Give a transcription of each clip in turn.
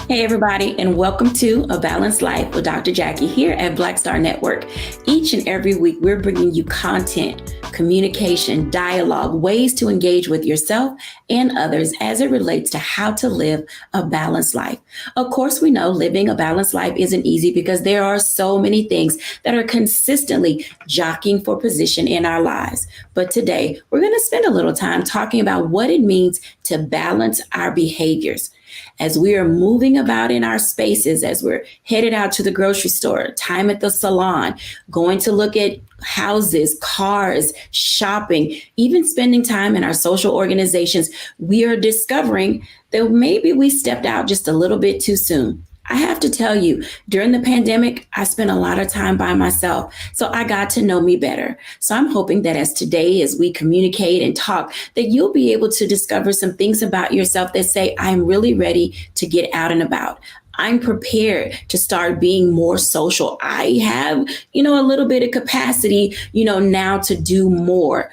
Hey, everybody, and welcome to A Balanced Life with Dr. Jacquie here at Black Star Network. Each and every week, we're bringing you content, communication, dialogue, ways to engage with yourself and others as it relates to how to live a balanced life. Of course, we know living a balanced life isn't easy because there are so many things that are consistently jockeying for position in our lives. But today, we're going to spend a little time talking about what it means to balance our behaviors. As we are moving about in our spaces, as we're headed out to the grocery store, time at the salon, going to look at houses, cars, shopping, even spending time in our social organizations, we are discovering that maybe we stepped out just a little bit too soon. I have to tell you, during the pandemic, I spent a lot of time by myself, so I got to know me better. So I'm hoping that as we communicate and talk, that you'll be able to discover some things about yourself that say, I'm really ready to get out and about. I'm prepared to start being more social. I have, a little bit of capacity, now to do more.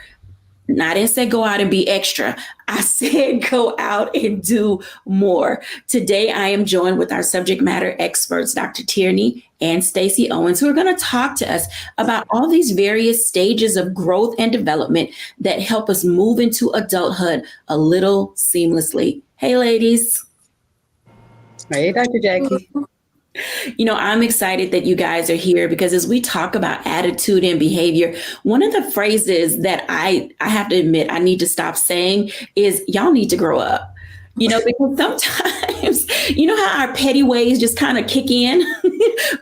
I didn't say go out and be extra. I said go out and do more. Today, I am joined with our subject matter experts, Dr. Tierney and Stacey Owens, who are going to talk to us about all these various stages of growth and development that help us move into adulthood a little seamlessly. Hey, ladies. Hey, Dr. Jacquie. I'm excited that you guys are here because as we talk about attitude and behavior, one of the phrases that I have to admit I need to stop saying is y'all need to grow up. Because sometimes, how our petty ways just kind of kick in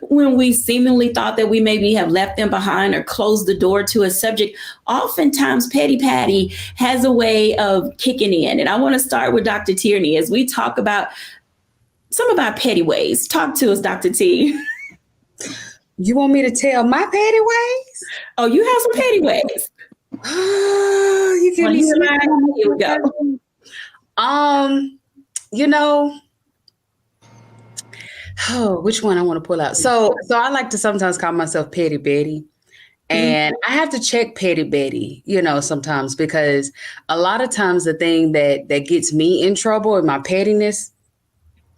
when we seemingly thought that we maybe have left them behind or closed the door to a subject. Oftentimes, petty Patty has a way of kicking in. And I want to start with Dr. Tierney as we talk about some of our petty ways. Talk to us, Dr. T. You want me to tell my petty ways? Oh, you have some petty ways. You give me some. Here we go. Which one I want to pull out? So I like to sometimes call myself Petty Betty. And I have to check Petty Betty, sometimes because a lot of times the thing that gets me in trouble in my pettiness,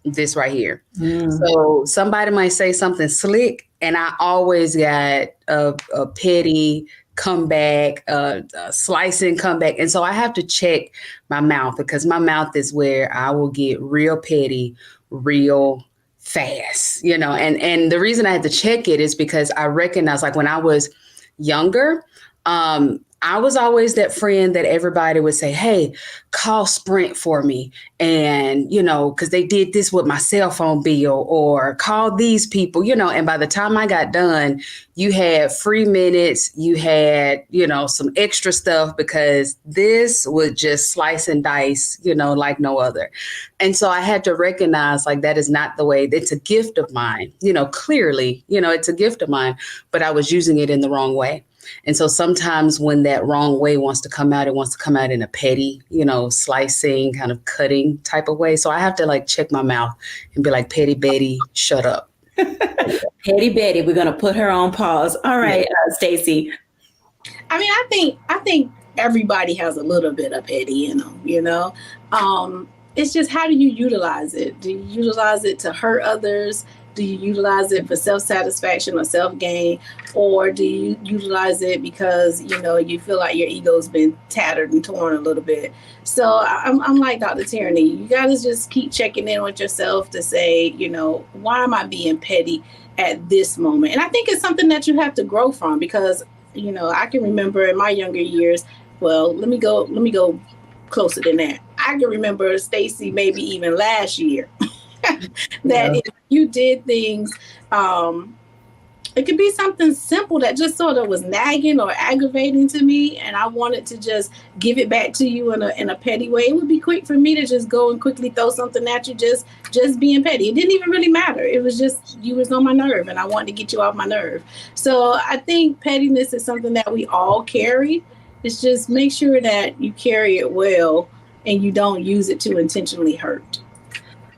this right here. So somebody might say something slick and I always got a petty comeback, a slicing comeback. And so I have to check my mouth because my mouth is where I will get real petty, real fast, and the reason I had to check it is because I recognize like when I was younger, I was always that friend that everybody would say, hey, call Sprint for me. And, because they did this with my cell phone bill or call these people, and by the time I got done, you had free minutes, you had, some extra stuff because this was just slice and dice, like no other. And so I had to recognize like that is not the way. It's a gift of mine, clearly, it's a gift of mine, but I was using it in the wrong way. And so sometimes when that wrong way wants to come out, it wants to come out in a petty, slicing, kind of cutting type of way. So I have to like check my mouth and be like, Petty Betty, shut up. Petty Betty, we're going to put her on pause. All right, Stacey. I mean, I think everybody has a little bit of petty in them, It's just how do you utilize it? Do you utilize it to hurt others? Do you utilize it for self-satisfaction or self-gain? Or do you utilize it because, you feel like your ego's been tattered and torn a little bit? So I'm like Dr. Tierney. You got to just keep checking in with yourself to say, why am I being petty at this moment? And I think it's something that you have to grow from because, I can remember in my younger years, well, let me go closer than that. I can remember Stacey maybe even last year. That if you did things, it could be something simple that just sort of was nagging or aggravating to me, and I wanted to just give it back to you in a petty way. It would be quick for me to just go and quickly throw something at you, just being petty. It didn't even really matter. It was just you was on my nerve, and I wanted to get you off my nerve. So I think pettiness is something that we all carry. It's just make sure that you carry it well and you don't use it to intentionally hurt.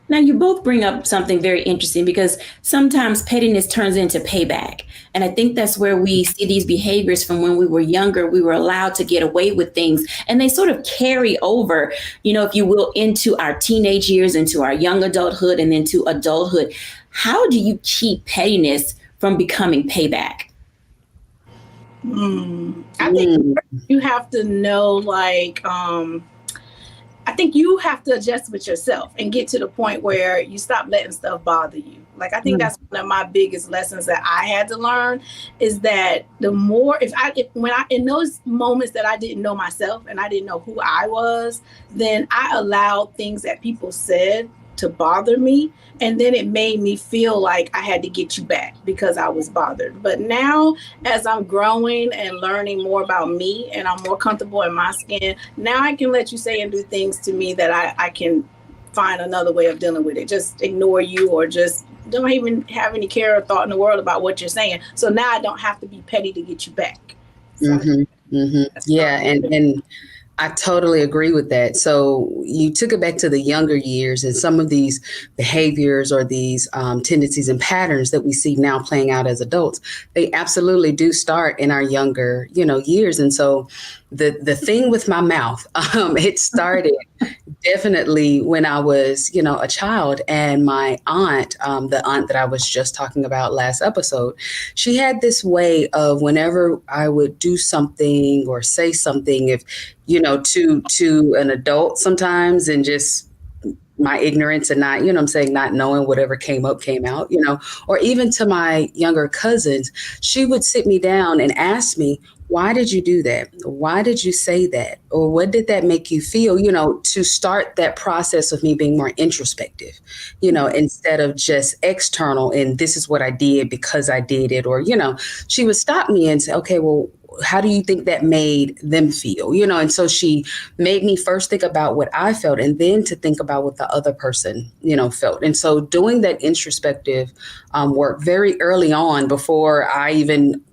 Now, you both bring up something very interesting because sometimes pettiness turns into payback. And I think that's where we see these behaviors from when we were younger. We were allowed to get away with things and they sort of carry over, if you will, into our teenage years, into our young adulthood, and into adulthood. How do you keep pettiness from becoming payback? I think you have to know, like, I think you have to adjust with yourself and get to the point where you stop letting stuff bother you. Like, I think that's one of my biggest lessons that I had to learn is that the more, in those moments that I didn't know myself and I didn't know who I was, then I allowed things that people said to bother me. And then it made me feel like I had to get you back because I was bothered. But now, as I'm growing and learning more about me and I'm more comfortable in my skin, now I can let you say and do things to me that I can find another way of dealing with it. Just ignore you or just don't even have any care or thought in the world about what you're saying. So now I don't have to be petty to get you back. So Yeah. And I totally agree with that. So you took it back to the younger years and some of these behaviors or these tendencies and patterns that we see now playing out as adults, they absolutely do start in our younger, years. And so the thing with my mouth, it started definitely when I was, a child, and my aunt, the aunt that I was just talking about last episode, she had this way of whenever I would do something or say something, if, to an adult sometimes, and just my ignorance and not, not knowing whatever came up, came out, or even to my younger cousins, she would sit me down and ask me, why did you do that? Why did you say that? Or what did that make you feel? To start that process of me being more introspective, instead of just external and this is what I did because I did it. Or, she would stop me and say, okay, well, how do you think that made them feel? And so she made me first think about what I felt and then to think about what the other person, felt. And so doing that introspective work very early on before I even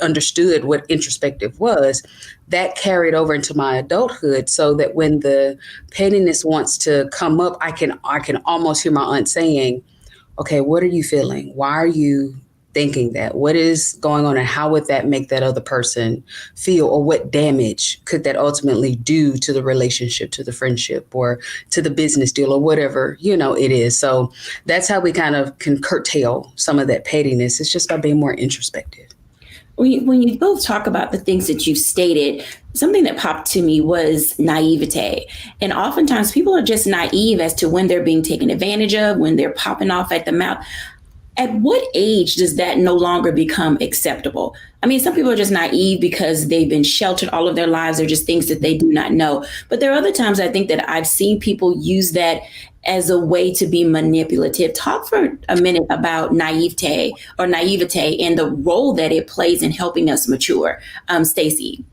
understood what introspective was, that carried over into my adulthood, so that when the pettiness wants to come up, I can almost hear my aunt saying, okay, what are you feeling? Why are you thinking that? What is going on, and how would that make that other person feel, or what damage could that ultimately do to the relationship, to the friendship, or to the business deal, or whatever, it is. So that's how we kind of can curtail some of that pettiness. It's just by being more introspective. When you both talk about the things that you've stated, something that popped to me was naivete. And oftentimes people are just naive as to when they're being taken advantage of, when they're popping off at the mouth. At what age does that no longer become acceptable? I mean, some people are just naive because they've been sheltered all of their lives. They're just things that they do not know. But there are other times I think that I've seen people use that as a way to be manipulative. Talk for a minute about naivete and the role that it plays in helping us mature. Stacey.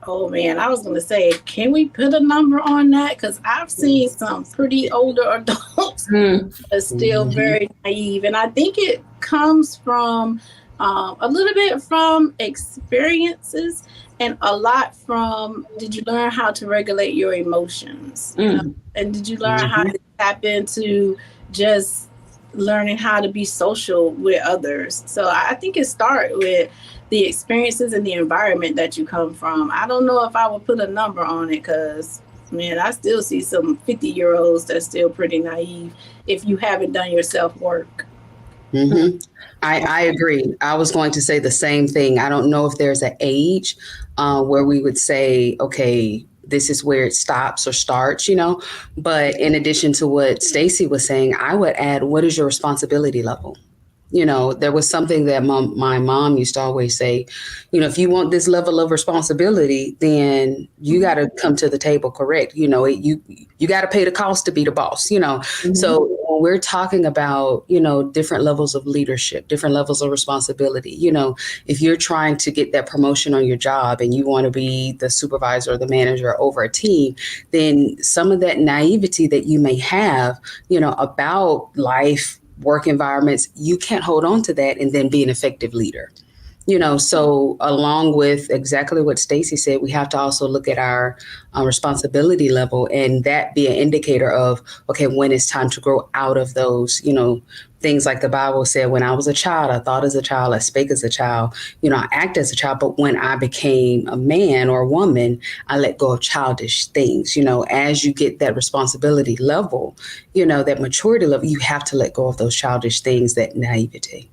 Oh man, I was going to say, can we put a number on that? Because I've seen some pretty older adults that are still very naive. And I think it comes from a little bit from experiences and a lot from, did you learn how to regulate your emotions? And did you learn how to tap into just learning how to be social with others? So I think it starts with the experiences and the environment that you come from. I don't know if I would put a number on it because, man, I still see some 50-year-olds that's still pretty naive if you haven't done your self-work. I agree. I was going to say the same thing. I don't know if there's an age where we would say, okay, this is where it stops or starts, But in addition to what Stacey was saying, I would add, what is your responsibility level? There was something that my mom used to always say, if you want this level of responsibility, then you got to come to the table correct. You got to pay the cost to be the boss, So when we're talking about, different levels of leadership, different levels of responsibility, if you're trying to get that promotion on your job and you want to be the supervisor or the manager over a team, then some of that naivety that you may have, about life, work environments, you can't hold on to that and then be an effective leader. So along with exactly what Stacy said, we have to also look at our responsibility level, and that be an indicator of, okay, when it's time to grow out of those, things like the Bible said, when I was a child, I thought as a child, I spake as a child, I act as a child. But when I became a man or a woman, I let go of childish things. As you get that responsibility level, that maturity level, you have to let go of those childish things, that naivety.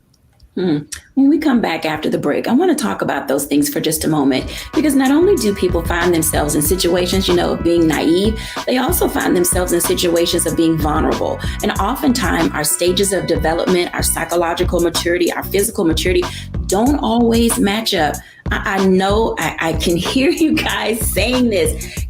When we come back after the break, I want to talk about those things for just a moment, because not only do people find themselves in situations, of being naive, they also find themselves in situations of being vulnerable. And oftentimes our stages of development, our psychological maturity, our physical maturity don't always match up. I know I can hear you guys saying this.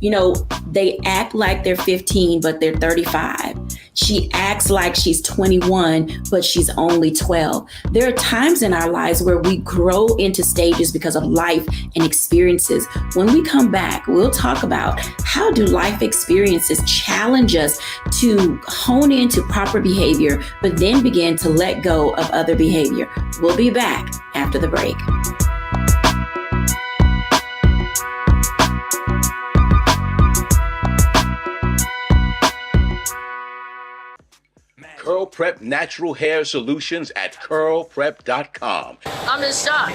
They act like they're 15, but they're 35. She acts like she's 21, but she's only 12. There are times in our lives where we grow into stages because of life and experiences. When we come back, we'll talk about how do life experiences challenge us to hone into proper behavior, but then begin to let go of other behavior. We'll be back after the break. Curl Prep Natural Hair Solutions at curlprep.com. I'm in shock.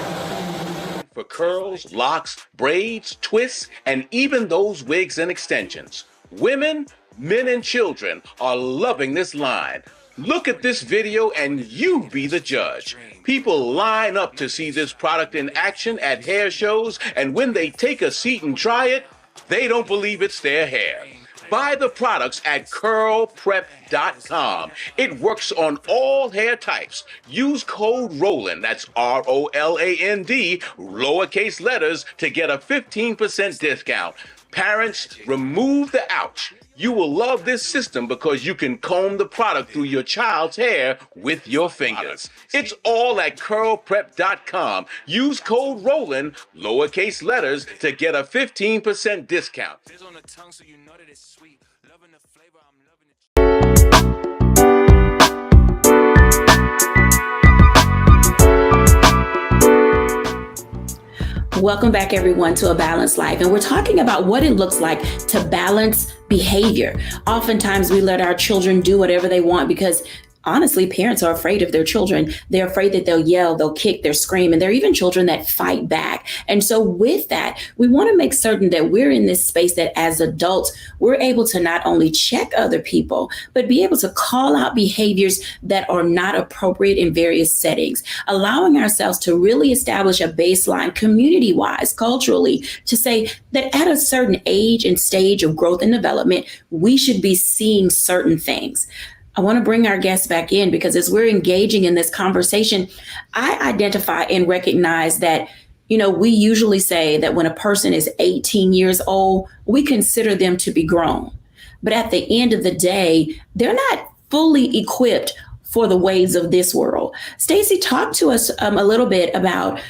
For curls, locks, braids, twists, and even those wigs and extensions. Women, men, and children are loving this line. Look at this video and you be the judge. People line up to see this product in action at hair shows, and when they take a seat and try it, they don't believe it's their hair. Buy the products at curlprep.com. It works on all hair types. Use code ROLAND, that's ROLAND, lowercase letters, to get a 15% discount. Parents, remove the ouch. You will love this system because you can comb the product through your child's hair with your fingers. It's all at curlprep.com. Use code ROLAND, lowercase letters, to get a 15% discount. Welcome back, everyone, to A Balanced Life. And we're talking about what it looks like to balance behavior. Oftentimes, we let our children do whatever they want because, honestly, parents are afraid of their children. They're afraid that they'll yell, they'll kick, they'll scream, and there are even children that fight back. And so with that, we want to make certain that we're in this space that as adults, we're able to not only check other people, but be able to call out behaviors that are not appropriate in various settings, allowing ourselves to really establish a baseline community-wise, culturally, to say that at a certain age and stage of growth and development, we should be seeing certain things. I want to bring our guests back in because as we're engaging in this conversation, I identify and recognize that, we usually say that when a person is 18 years old, we consider them to be grown. But at the end of the day, they're not fully equipped for the ways of this world. Stacy, talk to us a little bit about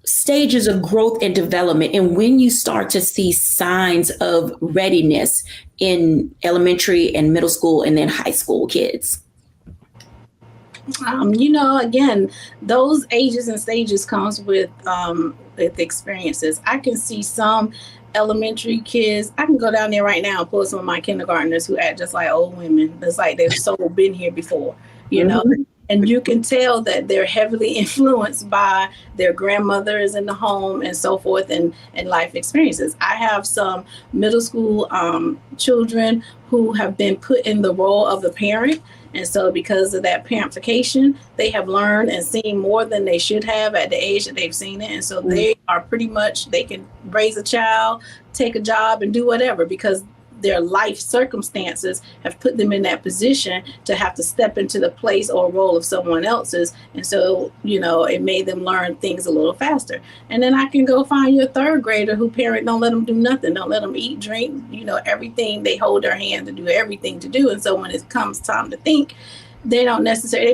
stages of growth and development and when you start to see signs of readiness in elementary and middle school and then high school kids. Again, those ages and stages comes with experiences. I can see some elementary kids. I can go down there right now and pull some of my kindergartners who act just like old women. It's like they've so been here before, And you can tell that they're heavily influenced by their grandmothers in the home and so forth and life experiences. I have some middle school children who have been put in the role of the parent. And so because of that parentification, they have learned and seen more than they should have at the age that they've seen it. And so they are pretty much, they can raise a child, take a job and do whatever because their life circumstances have put them in that position to have to step into the place or role of someone else's. And so, it made them learn things a little faster. And then I can go find you a third grader who parent don't let them do nothing, don't let them eat, drink, everything. They hold their hand to do everything to do. And so when it comes time to think, they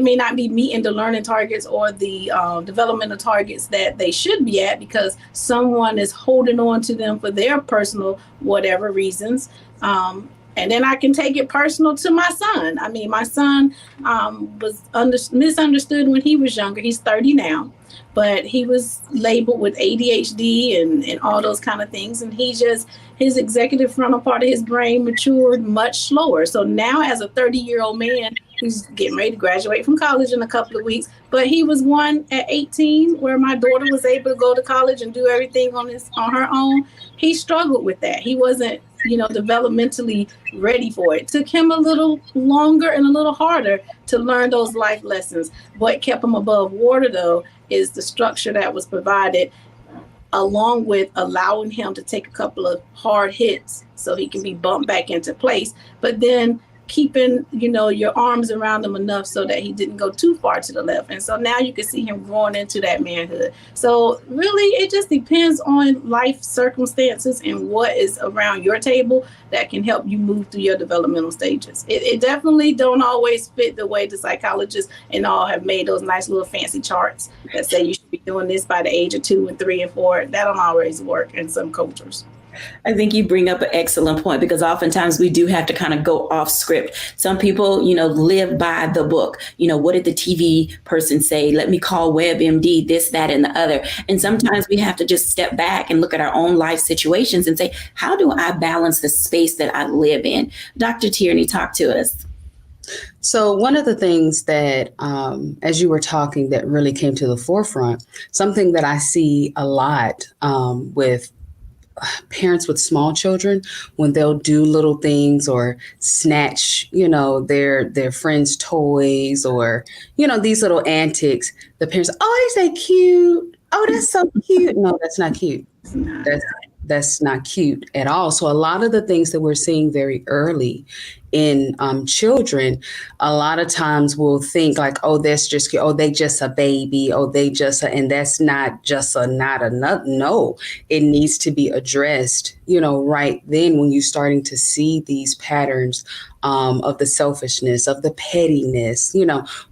may not be meeting the learning targets or the developmental targets that they should be at because someone is holding on to them for their personal whatever reasons. And then I can take it personal to my son. I mean, my son was misunderstood when he was younger. He's 30 now, but he was labeled with ADHD and all those kind of things. And his executive frontal part of his brain matured much slower. So now as a 30-year-old man, who's getting ready to graduate from college in a couple of weeks, but he was one at 18 where my daughter was able to go to college and do everything on her own. He struggled with that. He wasn't, developmentally ready for it. It took him a little longer and a little harder to learn those life lessons. What kept him above water, though, is the structure that was provided, along with allowing him to take a couple of hard hits so he can be bumped back into place, but then keeping, your arms around him enough so that he didn't go too far to the left. And so now you can see him growing into that manhood. So really, it just depends on life circumstances and what is around your table that can help you move through your developmental stages. It definitely don't always fit the way the psychologists and all have made those nice little fancy charts that say you should be doing this by the age of 2 and 3 and 4. That don't always work in some cultures. I think you bring up an excellent point, because oftentimes we do have to kind of go off script. Some people, live by the book. What did the TV person say? Let me call WebMD, this, that, and the other. And sometimes we have to just step back and look at our own life situations and say, how do I balance the space that I live in? Dr. Tierney, talk to us. So one of the things that, as you were talking, that really came to the forefront, something that I see a lot with parents with small children, when they'll do little things or snatch, their friends' toys, or, these little antics, the parents, oh, isn't that cute? Oh, that's so cute. No, that's not cute. That's not cute at all. So a lot of the things that we're seeing very early in children, a lot of times we'll think like, oh, that's just cute. Oh, they just a baby. Oh, and that's not just not enough. No, it needs to be addressed, right then when you're starting to see these patterns of the selfishness, of the pettiness.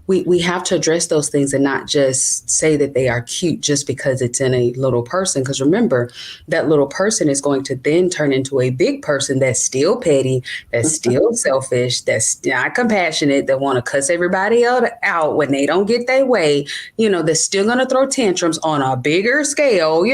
We have to address those things and not just say that they are cute just because it's in a little person. Because remember, that little person is going to then turn into a big person that's still petty, that's still selfish, that's not compassionate, that want to cuss everybody out when they don't get their way, that's still going to throw tantrums on a bigger scale,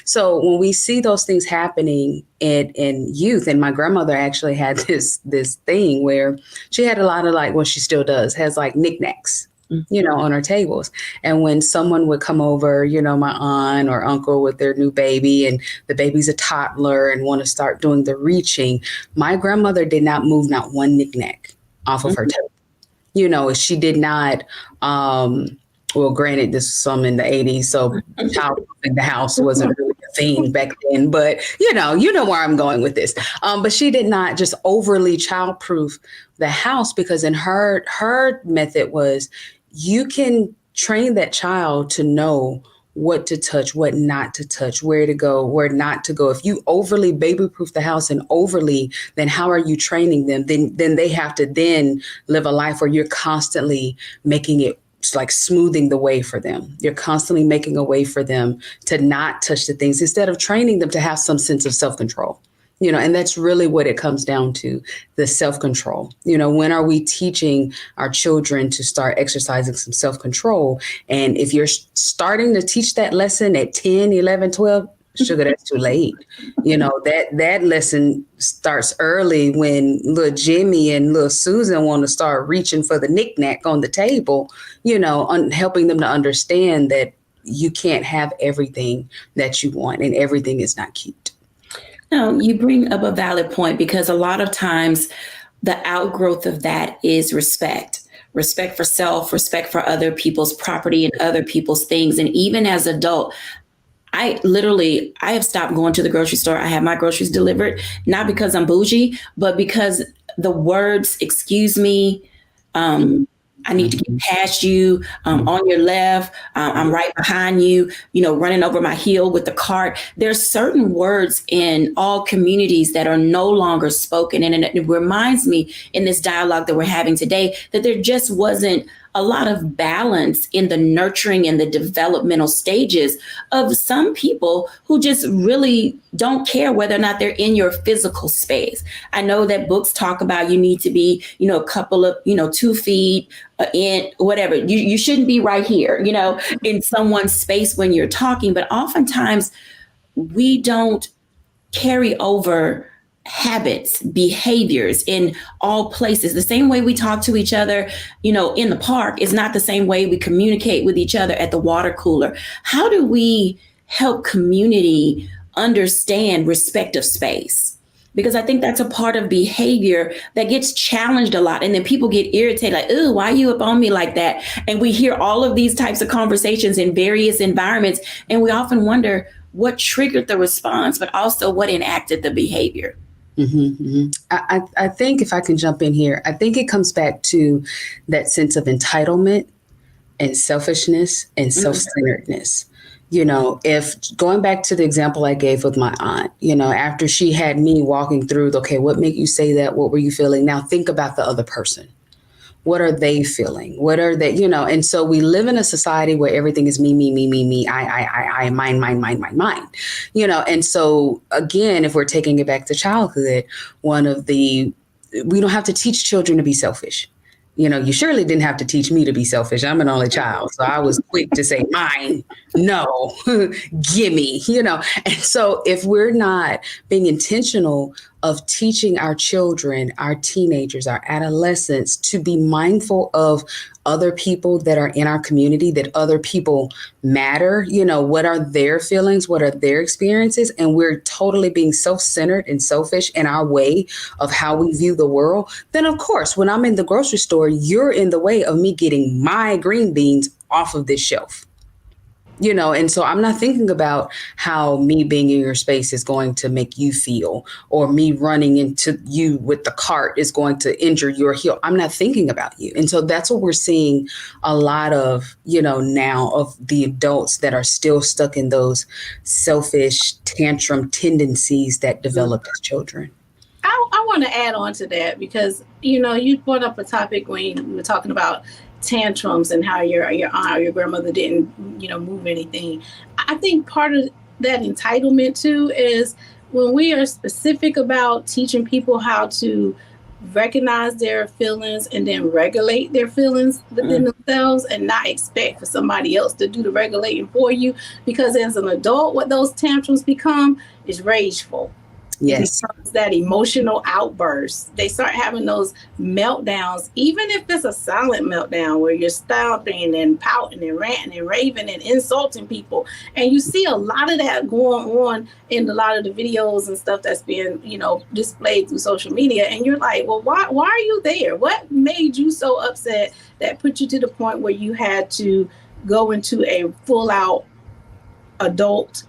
So when we see those things happening in youth, and my grandmother actually had this thing where she had a lot of she still does, has knickknacks, on her tables. And when someone would come over, my aunt or uncle with their new baby, and the baby's a toddler and want to start doing the reaching, my grandmother did not move not one knickknack off of her table. She did not, well, granted, this was some in the 80s, so childproofing the house wasn't really a thing back then. But, you know where I'm going with this. But she did not just overly childproof the house, because in her method was, you can train that child to know what to touch, what not to touch, where to go, where not to go. If you overly baby-proof the house and overly, then how are you training them? Then they have to then live a life where you're constantly making it smoothing the way for them. You're constantly making a way for them to not touch the things, instead of training them to have some sense of self-control. And that's really what it comes down to, the self-control. When are we teaching our children to start exercising some self-control? And if you're starting to teach that lesson at 10, 11, 12, sugar, that's too late. That lesson starts early, when little Jimmy and little Susan want to start reaching for the knickknack on the table, helping them to understand that you can't have everything that you want, and everything is not cute. No, you bring up a valid point, because a lot of times the outgrowth of that is respect for self, respect for other people's property and other people's things. And even as an adult, I have stopped going to the grocery store. I have my groceries delivered, not because I'm bougie, but because the words, excuse me, I need to get past you, on your left, I'm right behind you, running over my heel with the cart. There's certain words in all communities that are no longer spoken. And it reminds me, in this dialogue that we're having today, that there just wasn't a lot of balance in the nurturing and the developmental stages of some people who just really don't care whether or not they're in your physical space. I know that books talk about you need to be, a couple of, 2 feet in whatever. You shouldn't be right here, in someone's space when you're talking. But oftentimes we don't carry over habits, behaviors in all places. The same way we talk to each other, in the park is not the same way we communicate with each other at the water cooler. How do we help community understand respect of space? Because I think that's a part of behavior that gets challenged a lot. And then people get irritated, like, oh, why are you up on me like that? And we hear all of these types of conversations in various environments. And we often wonder what triggered the response, but also what enacted the behavior. I think if I can jump in here, I think it comes back to that sense of entitlement and selfishness and self-centeredness. If going back to the example I gave with my aunt, after she had me walking through, okay, what made you say that? What were you feeling? Now think about the other person. What are they feeling? What are they, and so we live in a society where everything is me, me, me, me, me, I, mine, and so again, if we're taking it back to childhood, we don't have to teach children to be selfish. You surely didn't have to teach me to be selfish. I'm an only child. So I was quick to say mine, no, gimme, And so if we're not being intentional of teaching our children, our teenagers, our adolescents to be mindful of other people that are in our community, that other people matter, what are their feelings, what are their experiences, and we're totally being self-centered and selfish in our way of how we view the world, then of course, when I'm in the grocery store, you're in the way of me getting my green beans off of this shelf. And so I'm not thinking about how me being in your space is going to make you feel, or me running into you with the cart is going to injure your heel. I'm not thinking about you. And so that's what we're seeing a lot of, now of the adults that are still stuck in those selfish tantrum tendencies that developed as children. I want to add on to that because, you brought up a topic when we were talking about tantrums and how your aunt or your grandmother didn't, move anything. I think part of that entitlement too is when we are specific about teaching people how to recognize their feelings and then regulate their feelings within themselves and not expect for somebody else to do the regulating for you. Because as an adult, what those tantrums become is rageful. Yes. That emotional outburst. They start having those meltdowns, even if it's a silent meltdown where you're stomping and pouting and ranting and raving and insulting people. And you see a lot of that going on in a lot of the videos and stuff that's being, displayed through social media. And you're like, well, why are you there? What made you so upset that put you to the point where you had to go into a full out adult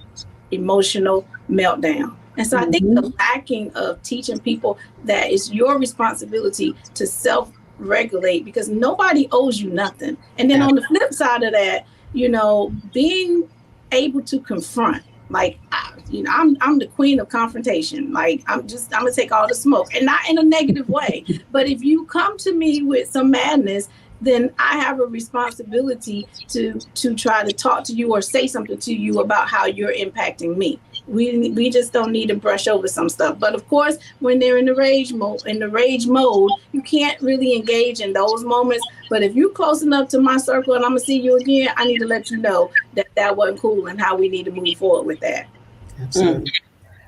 emotional meltdown? And so I think the lacking of teaching people that it's your responsibility to self-regulate because nobody owes you nothing. And then on the flip side of that, being able to confront, like, I'm the queen of confrontation. Like, I'm gonna take all the smoke, and not in a negative way. But if you come to me with some madness, then I have a responsibility to try to talk to you or say something to you about how you're impacting me. We just don't need to brush over some stuff. But of course, when they're in the rage mode, you can't really engage in those moments. But if you're close enough to my circle and I'm gonna see you again, I need to let you know that wasn't cool and how we need to move forward with that. Absolutely.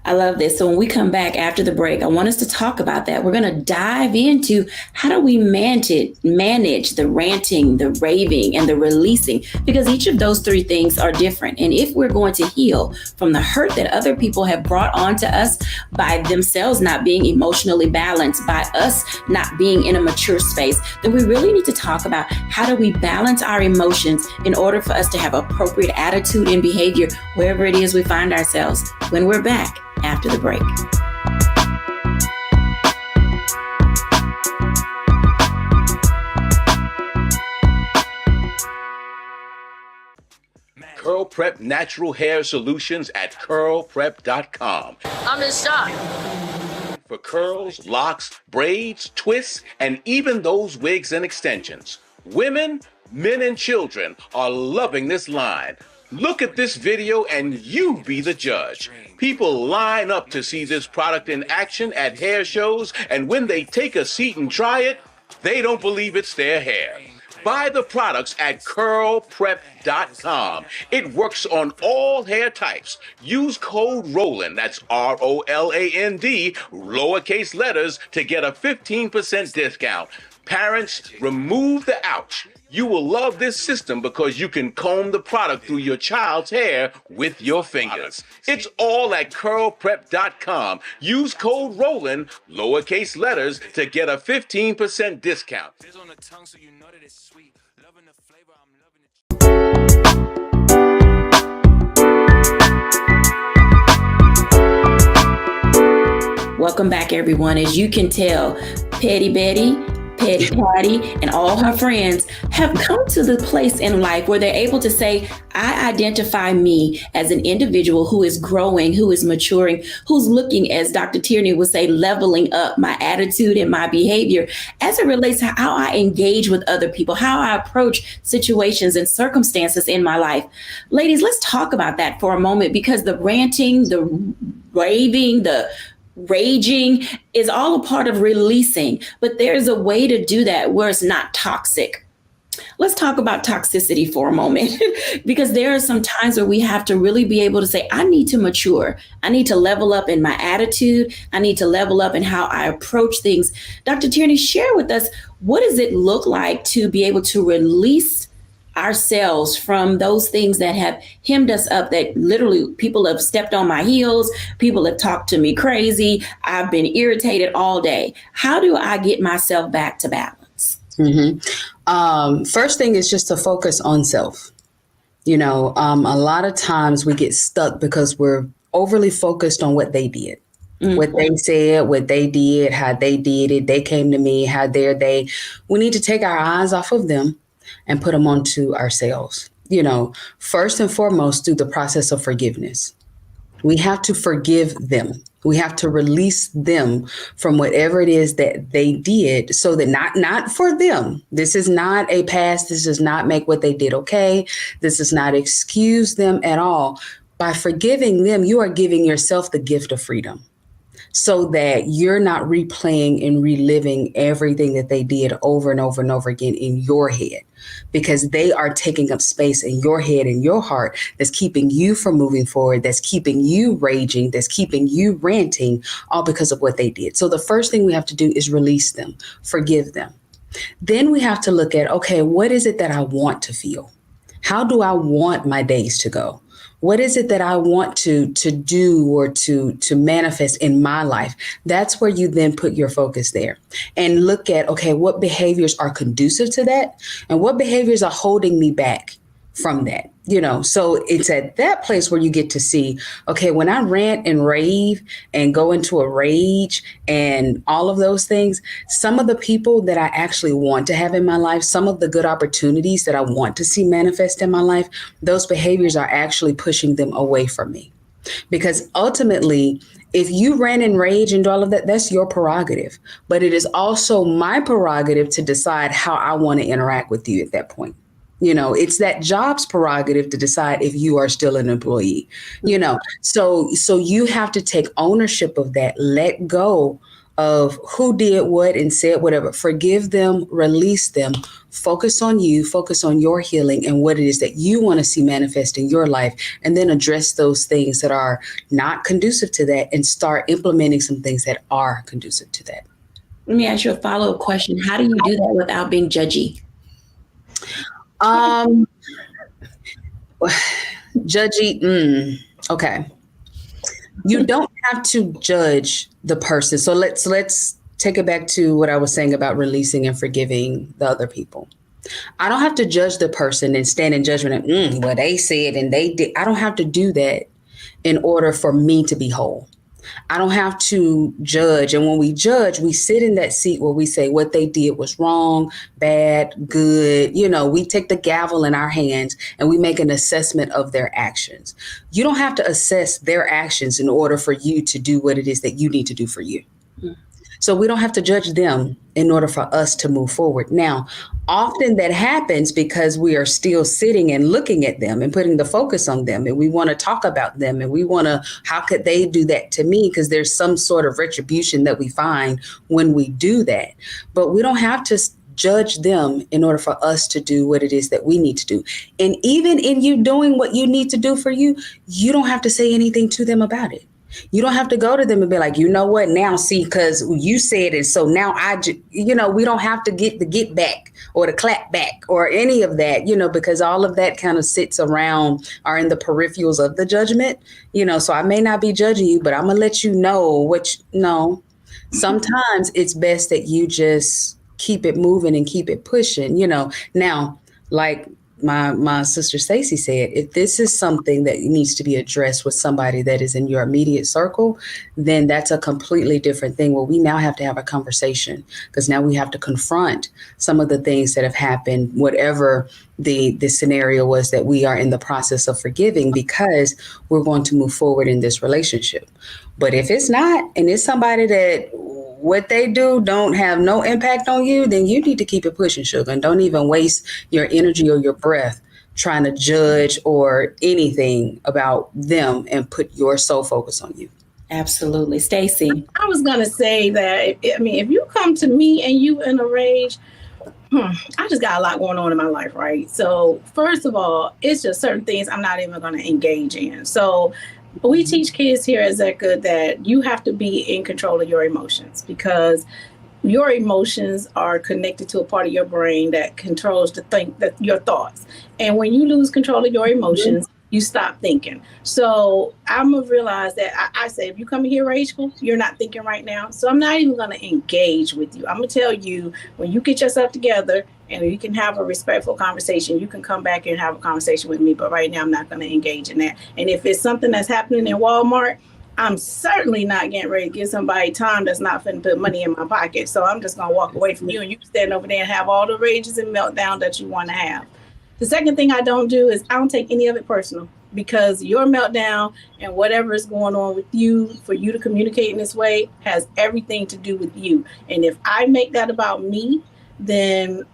I love this. So when we come back after the break, I want us to talk about that. We're going to dive into how do we manage the ranting, the raving, and the releasing, because each of those three things are different. And if we're going to heal from the hurt that other people have brought onto us by themselves not being emotionally balanced, by us not being in a mature space, then we really need to talk about how do we balance our emotions in order for us to have appropriate attitude and behavior wherever it is we find ourselves when we're back after the break. Curl Prep Natural Hair Solutions at curlprep.com. I'm in shock. For curls, locks, braids, twists, and even those wigs and extensions. Women, men, and children are loving this line. Look at this video and you be the judge. People line up to see this product in action at hair shows, and when they take a seat and try it, they don't believe it's their hair. Buy the products at curlprep.com. It works on all hair types. Use code ROLAND, that's ROLAND, lowercase letters, to get a 15% discount. Parents, remove the ouch. You will love this system because you can comb the product through your child's hair with your fingers. It's all at curlprep.com. Use code ROLAND, lowercase letters, to get a 15% discount. Welcome back, everyone. As you can tell, Petty Betty, Petty Patty, and all her friends have come to the place in life where they're able to say, I identify me as an individual who is growing, who is maturing, who's looking, as Dr. Tierney would say, leveling up my attitude and my behavior as it relates to how I engage with other people, how I approach situations and circumstances in my life. Ladies, let's talk about that for a moment, because the ranting, the raving, the raging is all a part of releasing, but there's a way to do that where it's not toxic. Let's talk about toxicity for a moment, because there are some times where we have to really be able to say, I need to mature. I need to level up in my attitude. I need to level up in how I approach things. Dr. Tierney, share with us, what does it look like to be able to release ourselves from those things that have hemmed us up, that literally people have stepped on my heels, people have talked to me crazy, I've been irritated all day. How do I get myself back to balance? First thing is just to focus on self. A lot of times we get stuck because we're overly focused on what they did. What they said, what they did, how they did it, they came to me, how dare they. We need to take our eyes off of them and put them onto ourselves. First and foremost, through the process of forgiveness. We have to forgive them. We have to release them from whatever it is that they did, so that not for them. This is not a past. This does not make what they did okay. This does not excuse them at all. By forgiving them, you are giving yourself the gift of freedom, so that you're not replaying and reliving everything that they did over and over and over again in your head, because they are taking up space in your head and your heart that's keeping you from moving forward, that's keeping you raging, that's keeping you ranting, all because of what they did. So the first thing we have to do is release them, forgive them. Then we have to look at, okay, what is it that I want to feel? How do I want my days to go? What is it that I want to do or to manifest in my life? That's where you then put your focus there and look at, okay, what behaviors are conducive to that and what behaviors are holding me back from that. So it's at that place where you get to see, okay, when I rant and rave and go into a rage and all of those things, some of the people that I actually want to have in my life, some of the good opportunities that I want to see manifest in my life, those behaviors are actually pushing them away from me. Because ultimately, if you rant and rage and do all of that, that's your prerogative. But it is also my prerogative to decide how I want to interact with you at that point. It's that job's prerogative to decide if you are still an employee, so you have to take ownership of that, let go of who did what and said whatever, forgive them, release them, focus on you, focus on your healing and what it is that you want to see manifest in your life, and then address those things that are not conducive to that and start implementing some things that are conducive to that. Let me ask you a follow-up question. How do you do that without being judgy? Judgy. Okay. You don't have to judge the person. So let's take it back to what I was saying about releasing and forgiving the other people. I don't have to judge the person and stand in judgment and what they said and they did. I don't have to do that in order for me to be whole. I don't have to judge. And when we judge, we sit in that seat where we say what they did was wrong, bad, good. We take the gavel in our hands and we make an assessment of their actions. You don't have to assess their actions in order for you to do what it is that you need to do for you. So we don't have to judge them in order for us to move forward. Now, often that happens because we are still sitting and looking at them and putting the focus on them. And we want to talk about them and we want to, how could they do that to me? Because there's some sort of retribution that we find when we do that. But we don't have to judge them in order for us to do what it is that we need to do. And even in you doing what you need to do for you, you don't have to say anything to them about it. You don't have to go to them and be like, you know what, now see, because you said it. So now we don't have to get the get back or the clap back or any of that, because all of that kind of sits around or in the peripherals of the judgment, so I may not be judging you, but I'm going to let you know sometimes it's best that you just keep it moving and keep it pushing, now, like my sister Stacy said, if this is something that needs to be addressed with somebody that is in your immediate circle, then that's a completely different thing. Well, we now have to have a conversation because now we have to confront some of the things that have happened, whatever the scenario was that we are in the process of forgiving, because we're going to move forward in this relationship. But if it's not, and it's somebody that what they do don't have no impact on you, then you need to keep it pushing, sugar, and don't even waste your energy or your breath trying to judge or anything about them and put your sole focus on you. Absolutely. Stacy. I was going to say that, if you come to me and you in a rage, I just got a lot going on in my life, right? So first of all, it's just certain things I'm not even going to engage in. So we teach kids here at Zecca that you have to be in control of your emotions, because your emotions are connected to a part of your brain that controls your thoughts. And when you lose control of your emotions, you stop thinking. So I'm going to realize that I say, if you come in here rageful, you're not thinking right now. So I'm not even going to engage with you. I'm going to tell you, when you get yourself together and you can have a respectful conversation, you can come back and have a conversation with me. But right now, I'm not going to engage in that. And if it's something that's happening in Walmart, I'm certainly not getting ready to give somebody time that's not finna put money in my pocket. So I'm just going to walk away from you, and you can stand over there and have all the rages and meltdown that you want to have. The second thing I don't do is I don't take any of it personal, because your meltdown and whatever is going on with you, for you to communicate in this way, has everything to do with you. And if I make that about me, then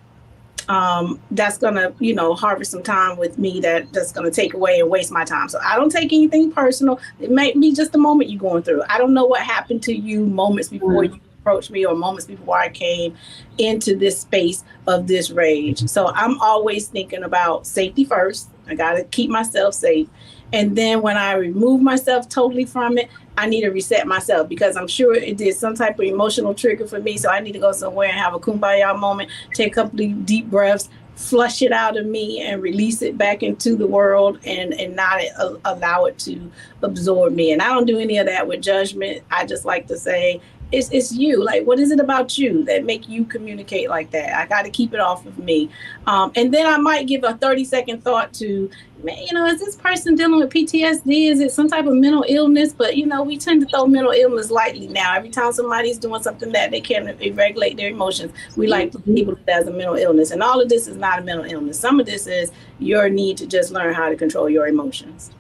that's going to, harvest some time with me that's going to take away and waste my time. So I don't take anything personal. It might be just the moment you're going through. I don't know what happened to you moments before you approached me or moments before I came into this space of this rage. So I'm always thinking about safety first. I got to keep myself safe. And then when I remove myself totally from it, I need to reset myself, because I'm sure it did some type of emotional trigger for me. So I need to go somewhere and have a kumbaya moment, take a couple of deep breaths, flush it out of me and release it back into the world, and not allow it to absorb me. And I don't do any of that with judgment. I just like to say, it's you. Like, what is it about you that make you communicate like that? I got to keep it off of me. And then I might give a 30-second thought to, is this person dealing with PTSD? Is it some type of mental illness? But, we tend to throw mental illness lightly now. Every time somebody's doing something that they can't regulate their emotions, we like people that has a mental illness. And all of this is not a mental illness. Some of this is your need to just learn how to control your emotions.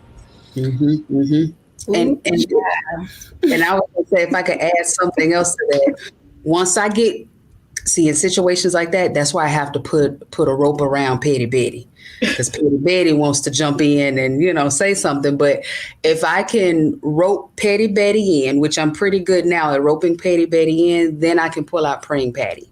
Mm-hmm, mm-hmm. And I was going to say, if I could add something else to that, once I in situations like that, that's why I have to put a rope around Petty Betty, because Petty Betty wants to jump in and, say something. But if I can rope Petty Betty in, which I'm pretty good now at roping Petty Betty in, then I can pull out Praying Patty.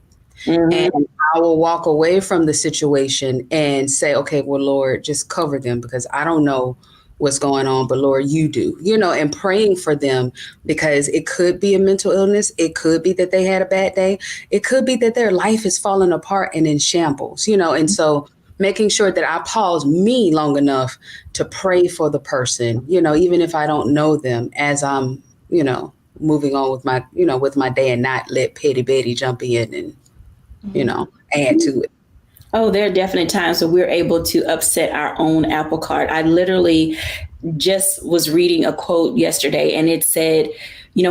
Mm-hmm. And I will walk away from the situation and say, okay, well, Lord, just cover them, because I don't know what's going on, but Lord, you do, and praying for them, because it could be a mental illness. It could be that they had a bad day. It could be that their life is falling apart and in shambles, and so making sure that I pause me long enough to pray for the person, even if I don't know them, as I'm, moving on with my day, and not let Petty Betty jump in and, add to it. Oh, there are definitely times where we're able to upset our own apple cart. I literally just was reading a quote yesterday, and it said,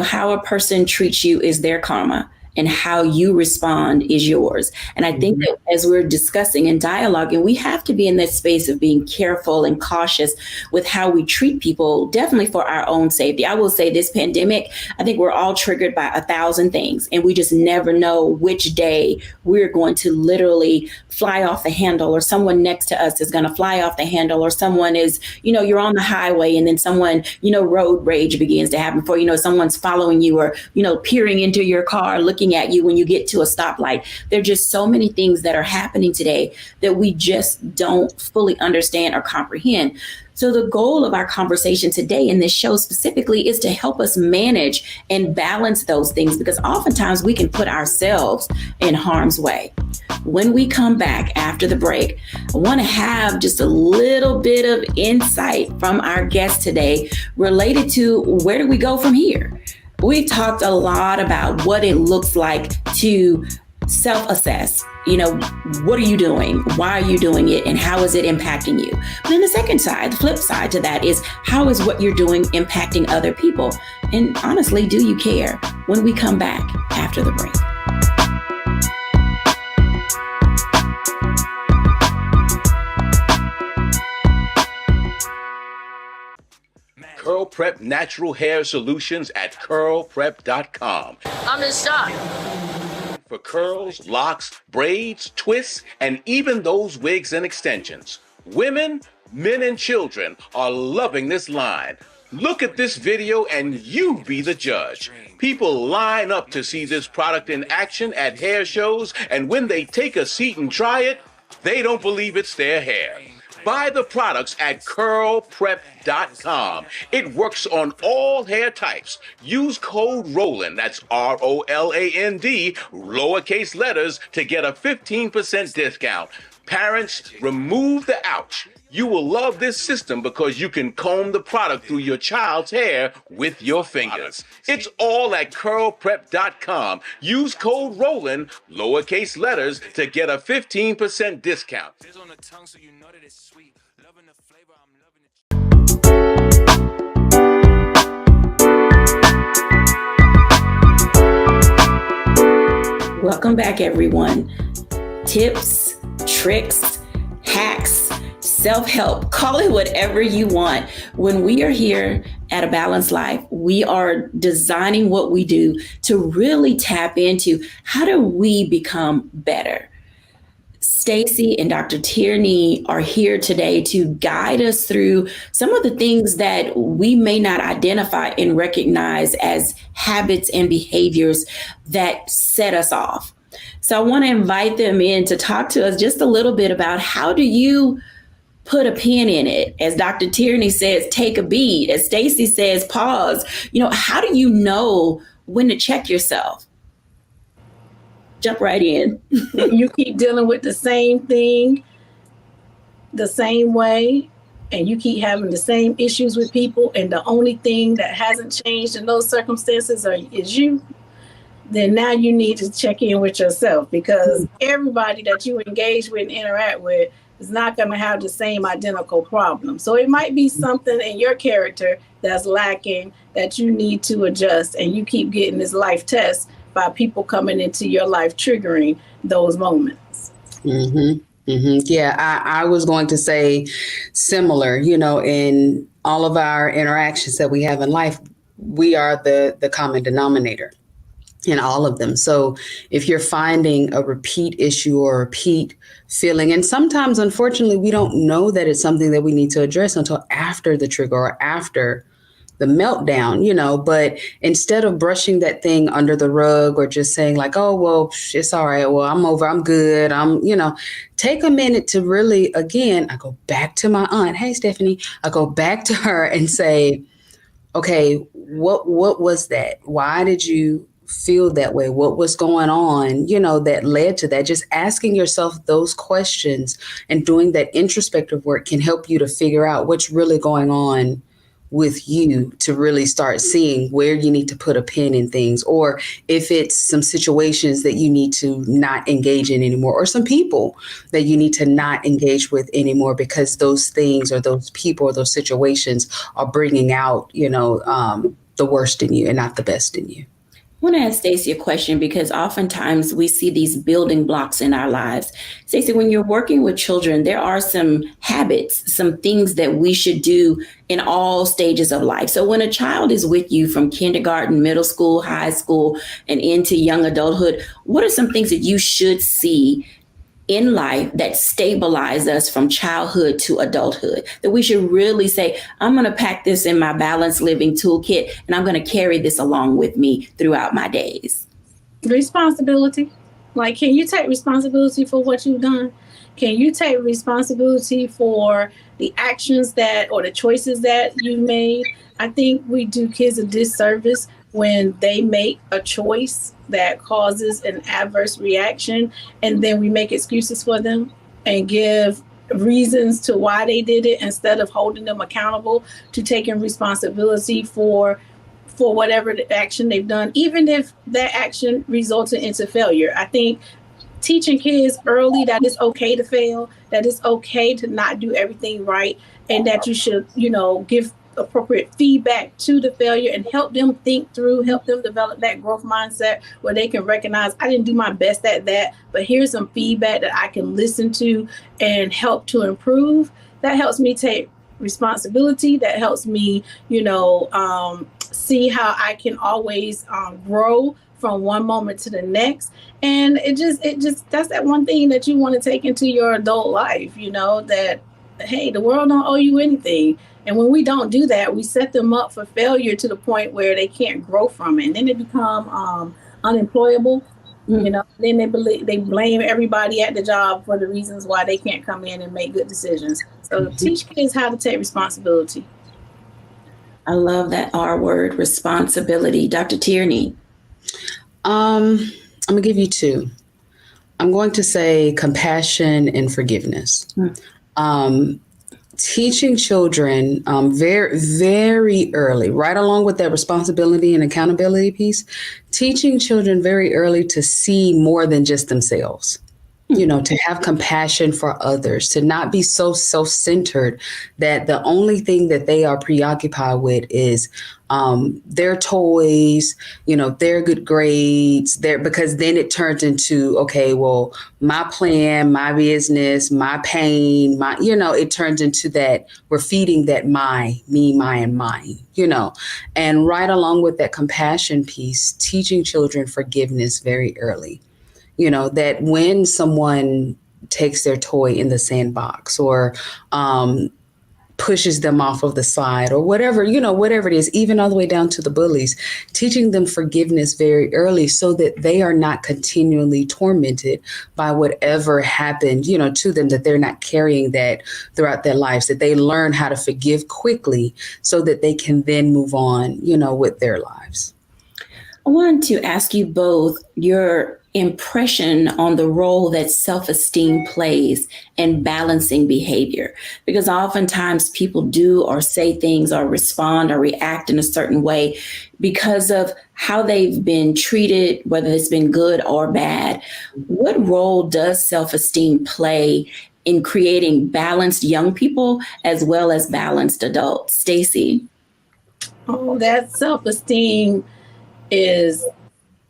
how a person treats you is their karma. and how you respond is yours. And I think that as we're discussing and dialoguing, we have to be in that space of being careful and cautious with how we treat people, definitely for our own safety. I will say this pandemic, I think we're all triggered by 1,000 things, and we just never know which day we're going to literally fly off the handle, or someone next to us is going to fly off the handle, or someone is, you're on the highway and then someone, road rage begins to happen for, someone's following you, or, peering into your car, looking at you when you get to a stoplight. There are just so many things that are happening today that we just don't fully understand or comprehend. So the goal of our conversation today in this show specifically is to help us manage and balance those things, because oftentimes we can put ourselves in harm's way. When we come back after the break, I want to have just a little bit of insight from our guest today related to where do we go from here? We've talked a lot about what it looks like to self-assess. What are you doing? Why are you doing it? And how is it impacting you? But then the second side, the flip side to that is, how is what you're doing impacting other people? And honestly, do you care? When we come back after the break. Curl Prep Natural Hair Solutions at curlprep.com. I'm in shock. For curls, locks, braids, twists, and even those wigs and extensions. Women, men, and children are loving this line. Look at this video and you be the judge. People line up to see this product in action at hair shows, and when they take a seat and try it, they don't believe it's their hair. Buy the products at curlprep.com. It works on all hair types. Use code ROLAND, that's ROLAND, lowercase letters, to get a 15% discount. Parents, remove the ouch. You will love this system because you can comb the product through your child's hair with your fingers. It's all at curlprep.com. Use code ROLAND, lowercase letters, to get a 15% discount. Welcome back, everyone. Tips, tricks, hacks, self-help, call it whatever you want. When we are here at A Balanced Life, we are designing what we do to really tap into how do we become better. Stacy and Dr. Tierney are here today to guide us through some of the things that we may not identify and recognize as habits and behaviors that set us off. So I want to invite them in to talk to us just a little bit about how do you put a pin in it. As Dr. Tierney says, take a beat. As Stacy says, pause. How do you know when to check yourself? Jump right in. You keep dealing with the same thing the same way, and you keep having the same issues with people, and the only thing that hasn't changed in those circumstances is you, then now you need to check in with yourself, because everybody that you engage with and interact with is not going to have the same identical problem. So it might be something in your character that's lacking that you need to adjust, and you keep getting this life test by people coming into your life triggering those moments. Yeah, I was going to say similar, in all of our interactions that we have in life, we are the common denominator in all of them. So if you're finding a repeat issue or a repeat feeling, and sometimes, unfortunately, we don't know that it's something that we need to address until after the trigger or after the meltdown, but instead of brushing that thing under the rug or just saying like, oh, well, it's all right. Well, I'm over. I'm good. Take a minute to really, again, I go back to my aunt. Hey, Stephanie, I go back to her and say, okay, what was that? Why did you feel that way? What was going on, that led to that? Just asking yourself those questions and doing that introspective work can help you to figure out what's really going on with you, to really start seeing where you need to put a pin in things, or if it's some situations that you need to not engage in anymore, or some people that you need to not engage with anymore because those things or those people or those situations are bringing out, the worst in you and not the best in you. want to ask Stacey a question because oftentimes we see these building blocks in our lives. Stacey, when you're working with children, there are some habits, some things that we should do in all stages of life. So when a child is with you from kindergarten, middle school, high school, and into young adulthood, what are some things that you should see in life that stabilize us from childhood to adulthood, that we should really say, I'm going to pack this in my balanced living toolkit and I'm going to carry this along with me throughout my days? Responsibility. Like, can you take responsibility for what you've done? Can you take responsibility for the actions that or the choices that you made? I think we do kids a disservice when they make a choice that causes an adverse reaction and then we make excuses for them and give reasons to why they did it instead of holding them accountable to taking responsibility for whatever the action they've done, even if that action resulted into failure. I think teaching kids early that it's okay to fail, that it's okay to not do everything right, and that you should, give appropriate feedback to the failure and help them think through, help them develop that growth mindset where they can recognize I didn't do my best at that, but here's some feedback that I can listen to and help to improve. That helps me take responsibility. That helps me, see how I can always grow from one moment to the next. And it just that's that one thing that you want to take into your adult life, that, hey, the world don't owe you anything. And when we don't do that, we set them up for failure to the point where they can't grow from it. And then they become unemployable. Then they blame everybody at the job for the reasons why they can't come in and make good decisions. So teach kids how to take responsibility. I love that R word, responsibility. Dr. Tierney. I'm going to give you two. I'm going to say compassion and forgiveness. Teaching children very, very early, right along with that responsibility and accountability piece, teaching children very early to see more than just themselves. To have compassion for others, to not be so self-centered that the only thing that they are preoccupied with is their toys, their good grades, because then it turns into, okay, well, my plan, my business, my pain, it turns into that we're feeding that me, my, and mine, and right along with that compassion piece, teaching children forgiveness very early. That when someone takes their toy in the sandbox or pushes them off of the side or whatever it is, even all the way down to the bullies, teaching them forgiveness very early so that they are not continually tormented by whatever happened, to them, that they're not carrying that throughout their lives, that they learn how to forgive quickly so that they can then move on, with their lives. I wanted to ask you both your impression on the role that self-esteem plays in balancing behavior, because oftentimes people do or say things or respond or react in a certain way because of how they've been treated, whether it's been good or bad. What role does self-esteem play in creating balanced young people as well as balanced adults? Stacey? Oh, that self-esteem is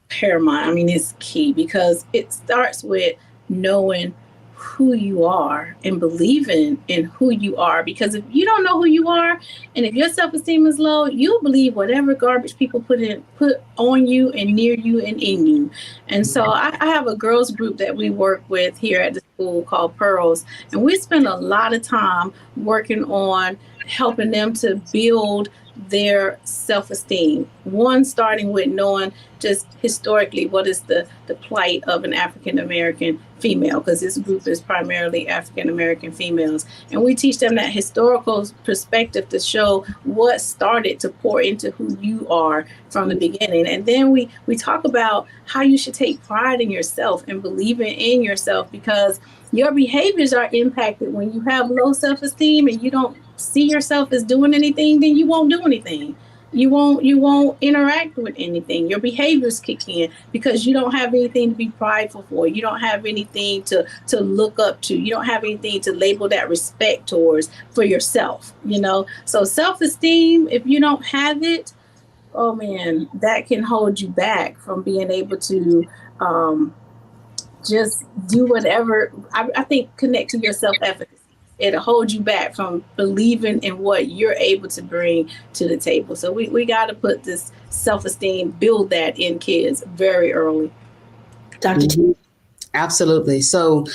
paramount. I mean, it's key because it starts with knowing who you are and believing in who you are. Because if you don't know who you are, and if your self-esteem is low, you'll believe whatever garbage people put on you and near you and in you. And so I have a girls group that we work with here at the school called Pearls, and we spend a lot of time working on helping them to build their self-esteem. One, starting with knowing just historically what is the plight of an African-American female, because this group is primarily African-American females. And we teach them that historical perspective to show what started to pour into who you are from the beginning. And then we talk about how you should take pride in yourself and believing in yourself, because your behaviors are impacted when you have low self-esteem and you don't see yourself as doing anything, then you won't do anything. You won't interact with anything. Your behaviors kick in because you don't have anything to be prideful for. You don't have anything to look up to. You don't have anything to label that respect towards for yourself, So self-esteem, if you don't have it, oh man, that can hold you back from being able to just do whatever. I think connect to your self-efficacy. It'll hold you back from believing in what you're able to bring to the table. So we got to put this self-esteem, build that in kids very early. Dr. T. Absolutely. So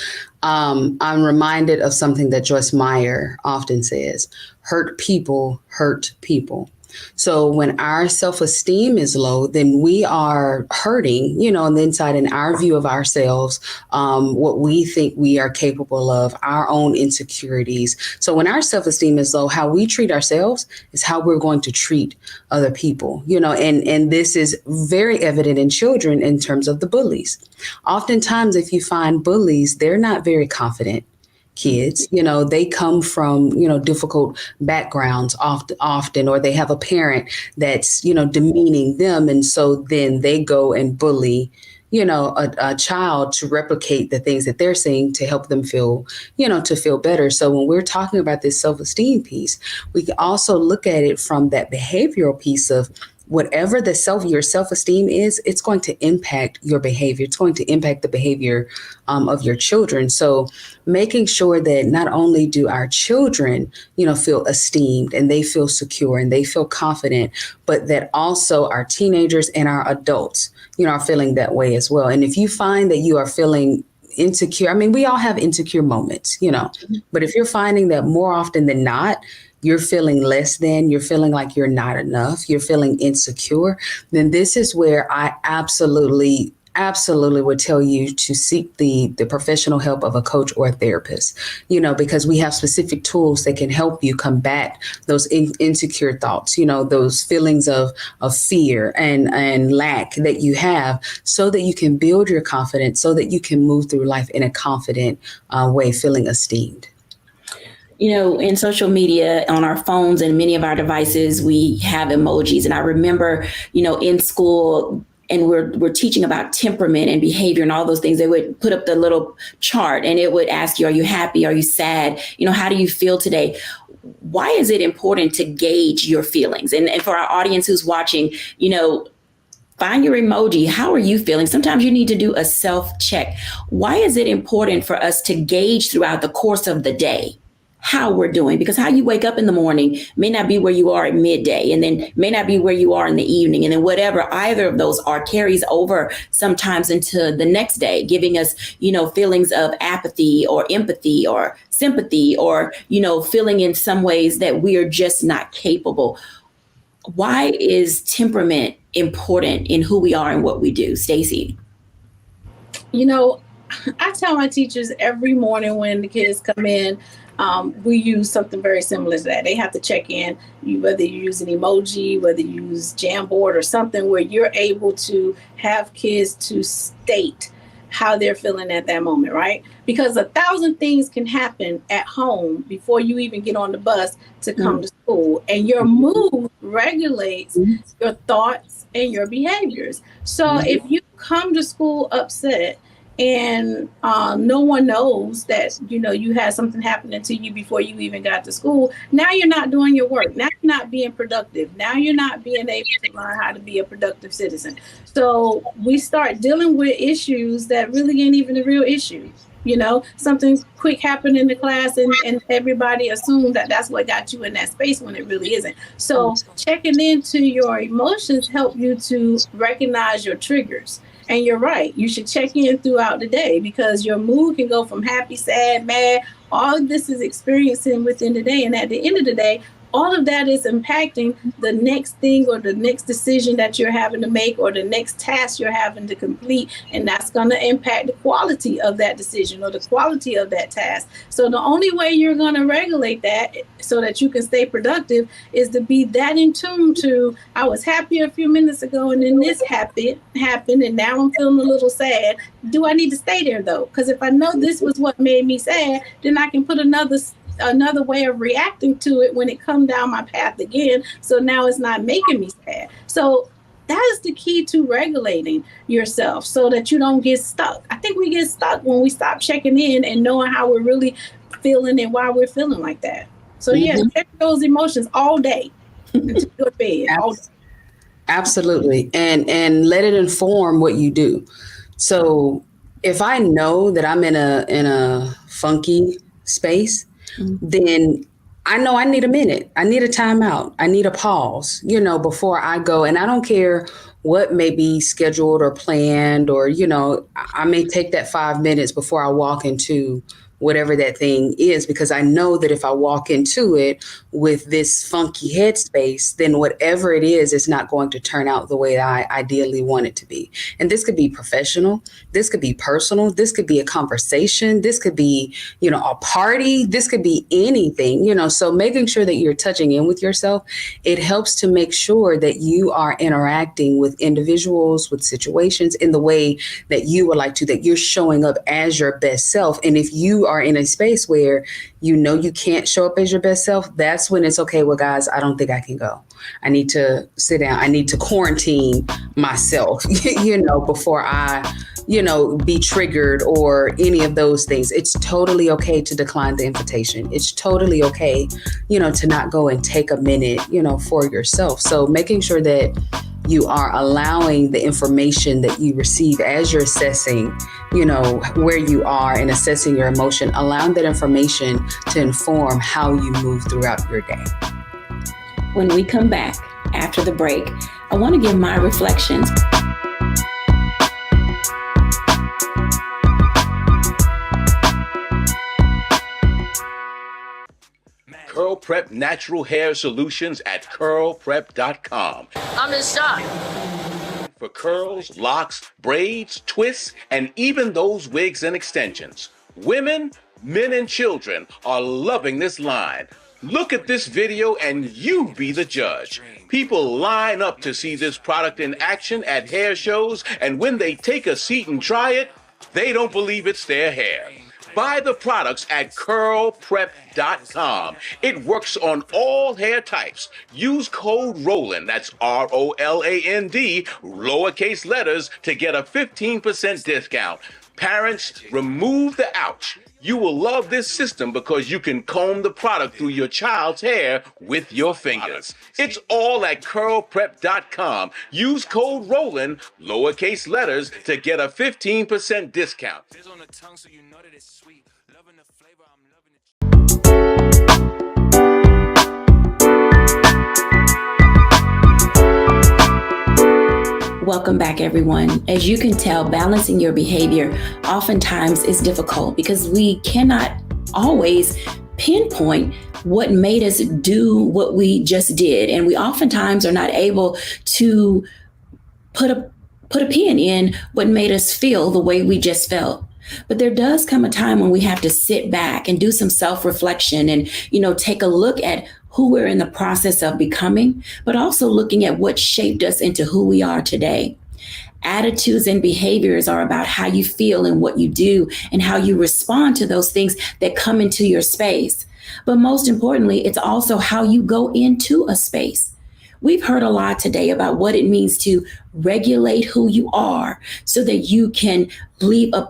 I'm reminded of something that Joyce Meyer often says: hurt people hurt people. So when our self-esteem is low, then we are hurting, on the inside, in our view of ourselves, what we think we are capable of, our own insecurities. So when our self-esteem is low, how we treat ourselves is how we're going to treat other people, and this is very evident in children in terms of the bullies. Oftentimes, if you find bullies, they're not very confident kids. They come from, difficult backgrounds often, or they have a parent that's, demeaning them. And so then they go and bully, a child to replicate the things that they're seeing to help them feel, to feel better. So when we're talking about this self-esteem piece, we can also look at it from that behavioral piece of whatever your self-esteem is, it's going to impact your behavior. It's going to impact the behavior of your children. So making sure that not only do our children, feel esteemed and they feel secure and they feel confident, but that also our teenagers and our adults, are feeling that way as well. And if you find that you are feeling insecure, we all have insecure moments, but if you're finding that more often than not, you're feeling less than, you're feeling like you're not enough, you're feeling insecure, then this is where I absolutely would tell you to seek the professional help of a coach or a therapist, because we have specific tools that can help you combat those insecure thoughts, those feelings of fear and lack that you have, so that you can build your confidence, so that you can move through life in a confident way, feeling esteemed. In social media, on our phones and many of our devices, we have emojis. And I remember, in school, and we're teaching about temperament and behavior and all those things, they would put up the little chart and it would ask you, are you happy? Are you sad? How do you feel today? Why is it important to gauge your feelings? And for our audience who's watching, find your emoji. How are you feeling? Sometimes you need to do a self-check. Why is it important for us to gauge throughout the course of the day how we're doing? Because how you wake up in the morning may not be where you are at midday, and then may not be where you are in the evening. And then whatever either of those are carries over sometimes into the next day, giving us, feelings of apathy or empathy or sympathy, or, feeling in some ways that we are just not capable. Why is temperament important in who we are and what we do? Stacey? I tell my teachers every morning when the kids come in, we use something very similar to that. They have to check in, whether you use an emoji, whether you use Jamboard or something where you're able to have kids to state how they're feeling at that moment, right? Because 1,000 things can happen at home before you even get on the bus to come to school. And your mood regulates your thoughts and your behaviors. So if you come to school upset, and no one knows that, you had something happening to you before you even got to school, now you're not doing your work. Now you're not being productive. Now you're not being able to learn how to be a productive citizen. So we start dealing with issues that really ain't even the real issue. Something quick happened in the class and everybody assumed that that's what got you in that space when it really isn't. So checking into your emotions help you to recognize your triggers. And you're right. You should check in throughout the day, because your mood can go from happy, sad, mad. All of this is experiencing within the day. And at the end of the day, all of that is impacting the next thing or the next decision that you're having to make or the next task you're having to complete. And that's going to impact the quality of that decision or the quality of that task. So the only way you're going to regulate that so that you can stay productive is to be that in tune to, I was happy a few minutes ago and then this happened and now I'm feeling a little sad. Do I need to stay there though? Because if I know this was what made me sad, then I can put another way of reacting to it when it comes down my path again. So now it's not making me sad. So that is the key to regulating yourself so that you don't get stuck. I think we get stuck when we stop checking in and knowing how we're really feeling and why we're feeling like that. So check those emotions all day until you go to bed. All day. Absolutely. And let it inform what you do. So if I know that I'm in a funky space, then I know I need a minute. I need a timeout. I need a pause, before I go. And I don't care what may be scheduled or planned, or, I may take that 5 minutes before I walk into whatever that thing is, because I know that if I walk into it with this funky headspace, then whatever it is, it's not going to turn out the way that I ideally want it to be. And this could be professional. This could be personal. This could be a conversation. This could be, a party. This could be anything, so making sure that you're touching in with yourself, it helps to make sure that you are interacting with individuals, with situations in the way that you would like to, that you're showing up as your best self. And if you are in a space where you can't show up as your best self, that's when it's okay. Well, guys, I don't think I can go. I need to sit down. I need to quarantine myself, before I, be triggered or any of those things. It's totally okay to decline the invitation. It's totally okay, to not go and take a minute, for yourself. So making sure that you are allowing the information that you receive as you're assessing, where you are and assessing your emotion, allowing that information to inform how you move throughout your day. When we come back after the break, I want to give my reflections. Curl Prep Natural Hair Solutions at curlprep.com. I'm in shock. For curls, locks, braids, twists, and even those wigs and extensions. Women, men, and children are loving this line. Look at this video and you be the judge. People line up to see this product in action at hair shows, and when they take a seat and try it, they don't believe it's their hair. Buy the products at curlprep.com. It works on all hair types. Use code ROLAND, that's ROLAND, lowercase letters, to get a 15% discount. Parents, remove the ouch. You will love this system because you can comb the product through your child's hair with your fingers. It's all at curlprep.com. Use code ROLAND, lowercase letters, to get a 15% discount. Welcome back, everyone. As you can tell, balancing your behavior oftentimes is difficult because we cannot always pinpoint what made us do what we just did. And we oftentimes are not able to put a pin in what made us feel the way we just felt. But there does come a time when we have to sit back and do some self-reflection and, take a look at who we're in the process of becoming, but also looking at what shaped us into who we are today. Attitudes and behaviors are about how you feel and what you do and how you respond to those things that come into your space. But most importantly, it's also how you go into a space. We've heard a lot today about what it means to regulate who you are so that you can leave a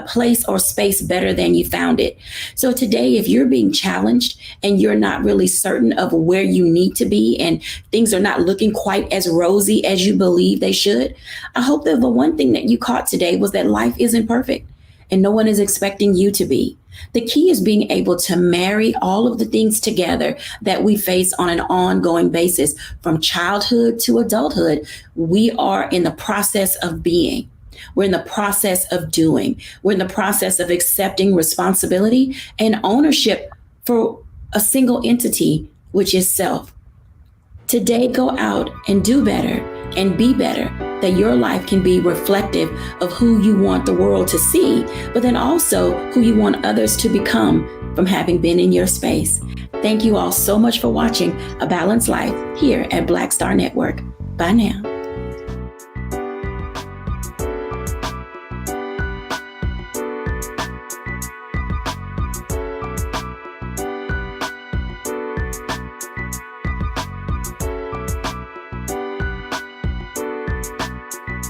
place or space better than you found it. So today, if you're being challenged and you're not really certain of where you need to be and things are not looking quite as rosy as you believe they should, I hope that the one thing that you caught today was that life isn't perfect and no one is expecting you to be. The key is being able to marry all of the things together that we face on an ongoing basis from childhood to adulthood. We are in the process of being. We're in the process of doing. We're in the process of accepting responsibility and ownership for a single entity, which is self. Today, go out and do better and be better, that your life can be reflective of who you want the world to see, but then also who you want others to become from having been in your space. Thank you all so much for watching A Balanced Life here at Black Star Network. Bye now.